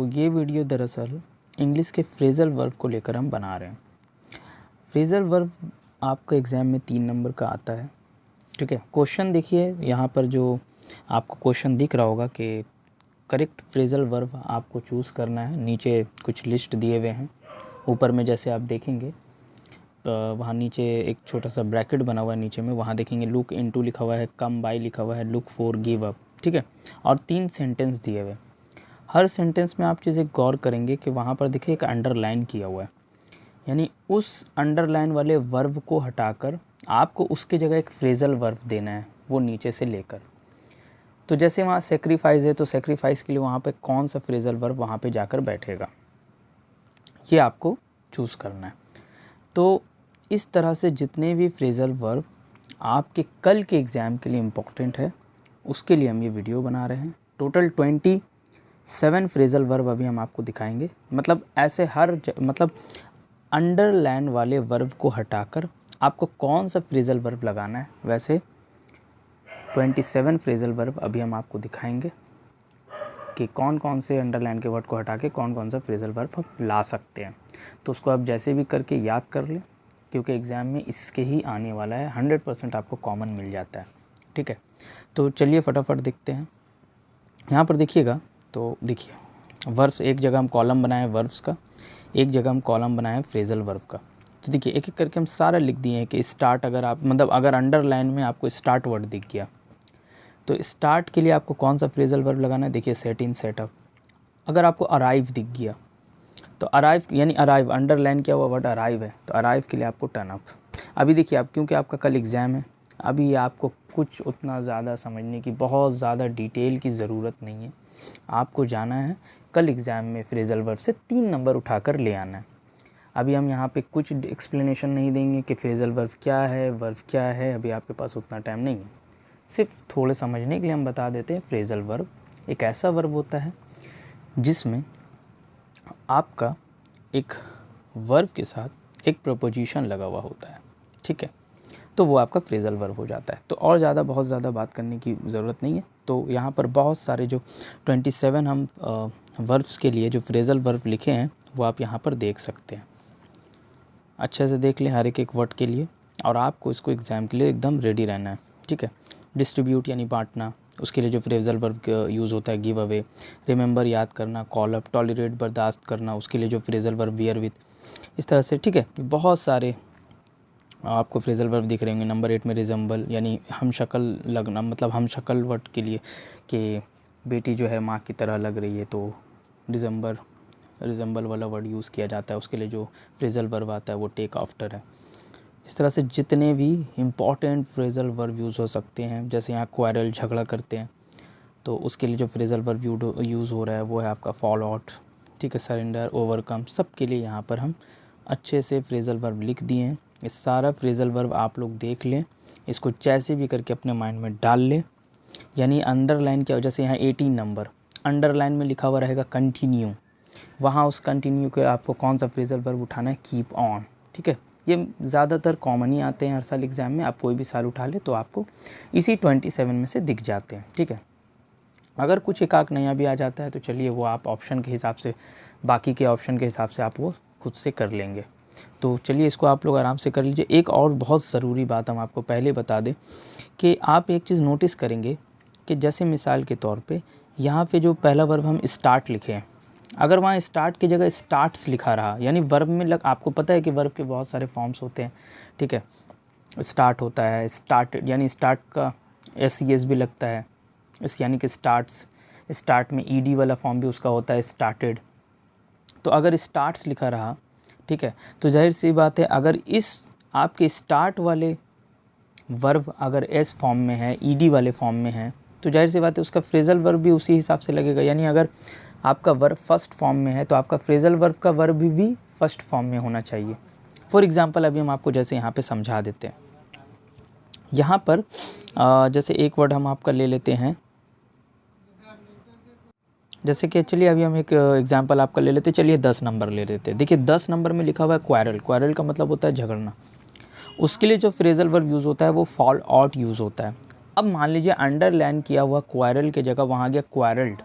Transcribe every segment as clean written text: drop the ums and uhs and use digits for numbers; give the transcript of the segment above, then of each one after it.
ये वीडियो दरअसल इंग्लिश के फ्रेज़ल वर्ब को लेकर हम बना रहे हैं। फ्रेज़ल वर्ब आपका एग्ज़ाम में 3 नंबर का आता है, ठीक है। क्वेश्चन देखिए यहाँ पर जो आपको क्वेश्चन दिख रहा होगा कि करेक्ट फ्रेज़ल वर्ब आपको चूज़ करना है। नीचे कुछ लिस्ट दिए हुए हैं, ऊपर में जैसे आप देखेंगे वहाँ नीचे एक छोटा सा ब्रैकेट बना हुआ है नीचे में, वहाँ देखेंगे लुक इनटू लिखा हुआ है, कम बाय लिखा हुआ है, लुक फॉर, गिव अप, ठीक है। और 3 सेंटेंस दिए हुए। हर सेंटेंस में आप चीज़ें गौर करेंगे कि वहाँ पर देखिए एक अंडरलाइन किया हुआ है, यानी उस अंडरलाइन वाले वर्ब को हटाकर आपको उसके जगह एक फ्रेज़ल वर्ब देना है, वो नीचे से लेकर। तो जैसे वहाँ सेक्रीफाइस है तो सेक्रीफाइस के लिए वहाँ पे कौन सा फ्रेज़ल वर्ब वहाँ पे जाकर बैठेगा, ये आपको चूज़ करना है। तो इस तरह से जितने भी फ्रेज़ल वर्ब आपके कल के एग्ज़ाम के लिए इम्पोर्टेंट है, उसके लिए हम ये वीडियो बना रहे हैं। टोटल 27 फ्रेज़ल वर्ब अभी हम आपको दिखाएंगे। मतलब ऐसे मतलब अंडरलाइन वाले वर्ब को हटाकर आपको कौन सा फ्रेज़ल वर्ब लगाना है, वैसे 27 फ्रेज़ल वर्ब अभी हम आपको दिखाएंगे कि कौन कौन से अंडरलाइन के वर्ड को हटा के कौन कौन सा फ्रेज़ल वर्ब हम ला सकते हैं। तो उसको आप जैसे भी करके याद कर लें, क्योंकि एग्ज़ाम में इसके ही आने वाला है, 100% आपको कॉमन मिल जाता है, ठीक है। तो चलिए फटाफट देखते हैं। यहाँ पर देखिएगा तो देखिए वर्ब्स, एक जगह हम कॉलम बनाए वर्ब्स का, एक जगह हम कॉलम बनाए फ्रेज़ल वर्ब का। तो देखिए एक एक करके हम सारा लिख दिए हैं कि स्टार्ट, अगर आप मतलब अगर अंडरलाइन में आपको स्टार्ट वर्ड दिख गया तो स्टार्ट के लिए आपको कौन सा फ्रेज़ल वर्ब लगाना है, देखिए सेट इन, सेटअप। अगर आपको अराइव दिख गया तो अराइव यानी अराइव अंडरलाइन किया हुआ वर्ड अराइव है, तो अराइव के लिए आपको टर्न अप। अभी देखिए आप, क्योंकि आपका कल एग्ज़ाम है, अभी आपको कुछ उतना ज़्यादा समझने की, बहुत ज़्यादा डिटेल की ज़रूरत नहीं है। आपको जाना है कल एग्ज़ाम में फ्रेज़ल वर्ब से 3 नंबर उठाकर ले आना है। अभी हम यहाँ पे कुछ एक्सप्लेनेशन नहीं देंगे कि फ्रेज़ल वर्ब क्या है, वर्ब क्या है, अभी आपके पास उतना टाइम नहीं है। सिर्फ थोड़े समझने के लिए हम बता देते हैं। फ्रेज़ल वर्ब एक ऐसा वर्ब होता है जिसमें आपका एक वर्ब के साथ एक प्रपोजिशन लगा हुआ होता है, ठीक है। तो वो आपका फ्रेज़ल वर्ब हो जाता है। तो और बहुत ज़्यादा बात करने की ज़रूरत नहीं है। तो यहाँ पर बहुत सारे जो 27 हम वर्ब्स के लिए जो फ्रेज़ल वर्ब लिखे हैं वो आप यहाँ पर देख सकते हैं। अच्छे से देख लें हर एक वर्ड के लिए, और आपको इसको एग्ज़ाम के लिए एकदम रेडी रहना है, ठीक है। डिस्ट्रीब्यूट यानी बांटना, उसके लिए जो फ्रेज़ल वर्ब यूज़ होता है गिव अवे। रिमेंबर याद करना, कॉल अप। टॉलरेट बर्दाश्त करना, उसके लिए जो फ्रेज़ल वर्ब बियर विथ, इस तरह से, ठीक है। बहुत सारे आपको फ्रेज़ल वर्ब दिख रहे होंगे। नंबर 8 में रिजेंबल यानी हम शक्ल लगना, मतलब हम शक्ल वर्ड के लिए कि बेटी जो है माँ की तरह लग रही है, तो रिजेंबल वाला वर्ड यूज़ किया जाता है। उसके लिए जो फ्रेज़ल वर्ब आता है वो टेक आफ्टर है। इस तरह से जितने भी इम्पॉर्टेंट फ्रेज़ल वर्ब यूज़ हो सकते हैं, जैसे यहाँ क्वारल, झगड़ा करते हैं, तो उसके लिए जो फ्रेज़ल वर्ब यूज़ हो रहा है वो है आपका फॉल आउट, ठीक है। सरेंडर, ओवरकम, सब के लिए यहाँ पर हम अच्छे से फ्रेज़ल वर्ब लिख दिए हैं। इस सारा फ्रेज़ल वर्ब आप लोग देख लें, इसको जैसे भी करके अपने माइंड में डाल लें। यानी अंडरलाइन क्या, जैसे यहाँ 18 नंबर अंडरलाइन में लिखा हुआ रहेगा कंटिन्यू, वहाँ उस कंटिन्यू के आपको कौन सा फ्रेज़ल वर्ब उठाना है, कीप ऑन, ठीक है। ये ज़्यादातर कॉमन ही आते हैं हर साल एग्ज़ाम में। आप कोई भी साल उठा ले तो आपको इसी 27 में से दिख जाते हैं, ठीक है। अगर कुछ एक आक नया भी आ जाता है तो चलिए वो आप ऑप्शन के हिसाब से, बाकी के ऑप्शन के हिसाब से आप वो खुद से कर लेंगे। तो चलिए इसको आप लोग आराम से कर लीजिए। एक और बहुत ज़रूरी बात हम आपको पहले बता दें कि आप एक चीज़ नोटिस करेंगे कि जैसे मिसाल के तौर पे यहाँ पे जो पहला वर्ब हम स्टार्ट लिखे हैं, अगर वहाँ स्टार्ट की जगह स्टार्ट्स लिखा रहा, यानी वर्ब में आपको पता है कि वर्ब के बहुत सारे फॉर्म्स होते हैं, ठीक है। स्टार्ट होता है, स्टार्टेड यानी स्टार्ट का SES भी लगता है, इस यानी कि स्टार्ट्स। स्टार्ट में ED वाला फॉर्म भी उसका होता है, स्टार्टेड। तो अगर स्टार्ट्स लिखा रहा, ठीक है, तो जाहिर सी बात है अगर इस आपके स्टार्ट वाले वर्ब अगर S फॉर्म में है, ED वाले फॉर्म में है, तो जाहिर सी बात है उसका फ्रेज़ल वर्ब भी उसी हिसाब से लगेगा। यानी अगर आपका वर्ब फर्स्ट फॉर्म में है तो आपका फ्रेज़ल वर्ब का वर्ब भी फर्स्ट फॉर्म में होना चाहिए। फॉर एग्ज़ाम्पल अभी हम आपको जैसे यहाँ पे समझा देते हैं। यहाँ पर जैसे एक वर्ड हम आपका ले लेते हैं, जैसे कि चलिए अभी हम एक एग्जांपल आपका ले लेते हैं। चलिए 10 नंबर ले लेते हैं। देखिए 10 नंबर में लिखा हुआ है क्वारल। क्वारल का मतलब होता है झगड़ना। उसके लिए जो फ्रेज़ल वर्ब यूज़ होता है वो फॉल आउट यूज़ होता है। अब मान लीजिए अंडरलाइन किया हुआ क्वारल के जगह वहाँ आ गया क्वारल्ड,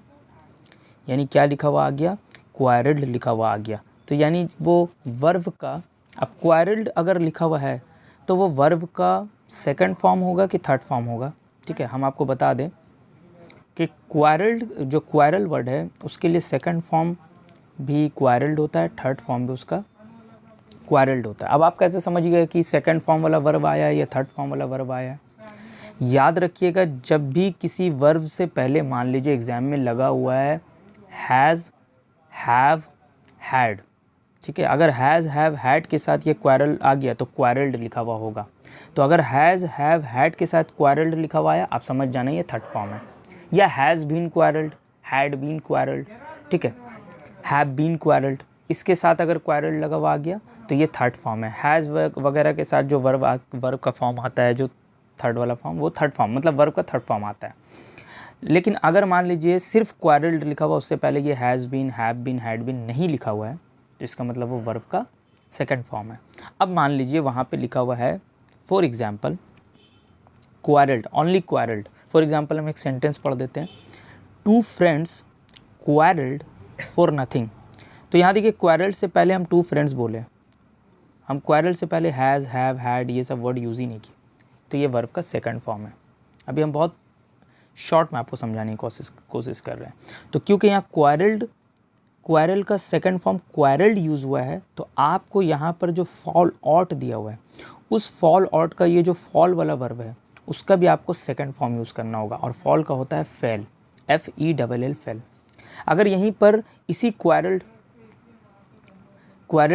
यानी क्या लिखा हुआ आ गया, क्वारल्ड लिखा हुआ आ गया, तो यानी वो वर्ब का, अब क्वारल्ड अगर लिखा हुआ है तो वो वर्ब का सेकंड फॉर्म होगा कि थर्ड फॉर्म होगा। ठीक है, हम आपको बता दें कि क्वारल्ड, जो क्वारल वर्ड है उसके लिए सेकंड फॉर्म भी क्वारल्ड होता है, थर्ड फॉर्म भी उसका क्वारल्ड होता है। अब आप कैसे समझ गए कि सेकंड फॉर्म वाला वर्ब आया है या थर्ड फॉर्म वाला वर्ब आया है? याद रखिएगा, जब भी किसी वर्ब से पहले मान लीजिए एग्जाम में लगा हुआ है हैज़, हैव, हैड, ठीक है, अगर हैज़, हैव, हैड के साथ ये क्वारल आ गया तो क्वारल्ड लिखा हुआ होगा। तो अगर हैज़, हैव, हैड के साथ क्वारल्ड लिखा हुआ आया, आप समझ जाना ये थर्ड फॉर्म है। या has been quarrelled, had been quarrelled, ठीक है, हैव बीन क्वारल्ड, इसके साथ अगर क्वारल्ड लगा हुआ आ गया तो ये थर्ड फॉर्म है। हैज़ वगैरह के साथ जो वर्ब का फॉर्म आता है, जो थर्ड वाला फॉर्म, वो थर्ड फॉर्म मतलब वर्ब का थर्ड फॉर्म आता है। लेकिन अगर मान लीजिए सिर्फ क्वारल्ड लिखा हुआ, उससे पहले ये has been, have been, had been नहीं लिखा हुआ है, तो इसका मतलब वो वर्ब का सेकंड फॉर्म है। अब मान लीजिए वहाँ पे लिखा हुआ है for example quarrelled, only quarrelled. For example हम एक सेंटेंस पढ़ देते हैं, two friends quarrelled for nothing. तो यहाँ देखिए क्वारल्ड से पहले हम टू फ्रेंड्स बोले, हम क्वारल्ड से पहले हैज़, हैव, हैड ये सब वर्ड यूज़ ही नहीं किए, तो ये वर्ब का सेकंड फॉर्म है। अभी हम बहुत शॉर्ट में आपको समझाने की कोशिश कर रहे हैं। तो क्योंकि यहाँ क्वारल का सेकंड फॉर्म क्वारल्ड यूज़ हुआ है, तो आपको यहाँ पर जो फॉल आउट दिया हुआ है, उस फॉल आउट का ये जो फॉल वाला वर्ब है उसका भी आपको सेकंड फॉर्म यूज़ करना होगा, और फॉल का होता है फेल, FELL, फेल। अगर यहीं पर इसी क्वारल्ड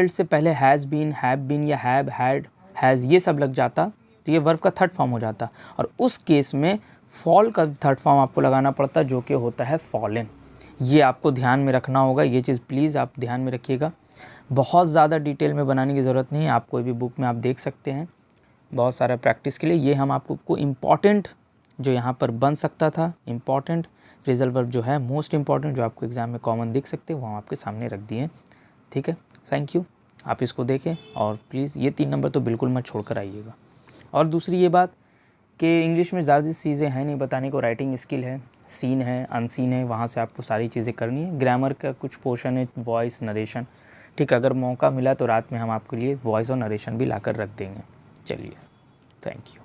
से पहले हैज़ बीन, हैव बीन या हैव, हैड, हैज़ ये सब लग जाता तो ये वर्ब का थर्ड फॉर्म हो जाता, और उस केस में फॉल का थर्ड फॉर्म आपको लगाना पड़ता, जो कि होता है फॉलन। ये आपको ध्यान में रखना होगा, ये चीज़ प्लीज़ आप ध्यान में रखिएगा। बहुत ज़्यादा डिटेल में बनाने की ज़रूरत नहीं है, आप कोई भी बुक में आप देख सकते हैं, बहुत सारा प्रैक्टिस के लिए। ये हम आपको इम्पॉर्टेंट जो यहाँ पर बन सकता था, इम्पॉर्टेंट फ्रेजल वर्ब जो है, मोस्ट इम्पॉर्टेंट, जो आपको एग्ज़ाम में कॉमन दिख सकते हैं, वो हम आपके सामने रख दिए। ठीक है, थैंक यू, आप इसको देखें, और प्लीज़ ये 3 नंबर तो बिल्कुल मत छोड़ कर आइएगा। और दूसरी ये बात कि इंग्लिश में ज़्यादा चीज़ें हैं नहीं बताने को, राइटिंग स्किल है, सीन है, अनसीन है, वहाँ से आपको सारी चीज़ें करनी है। ग्रामर का कुछ पोर्शन है, वॉइस, नरेशन, ठीक है, अगर मौका मिला तो रात में हम आपके लिए वॉइस और नरेशन भी लाकर रख देंगे। चलिए, थैंक यू।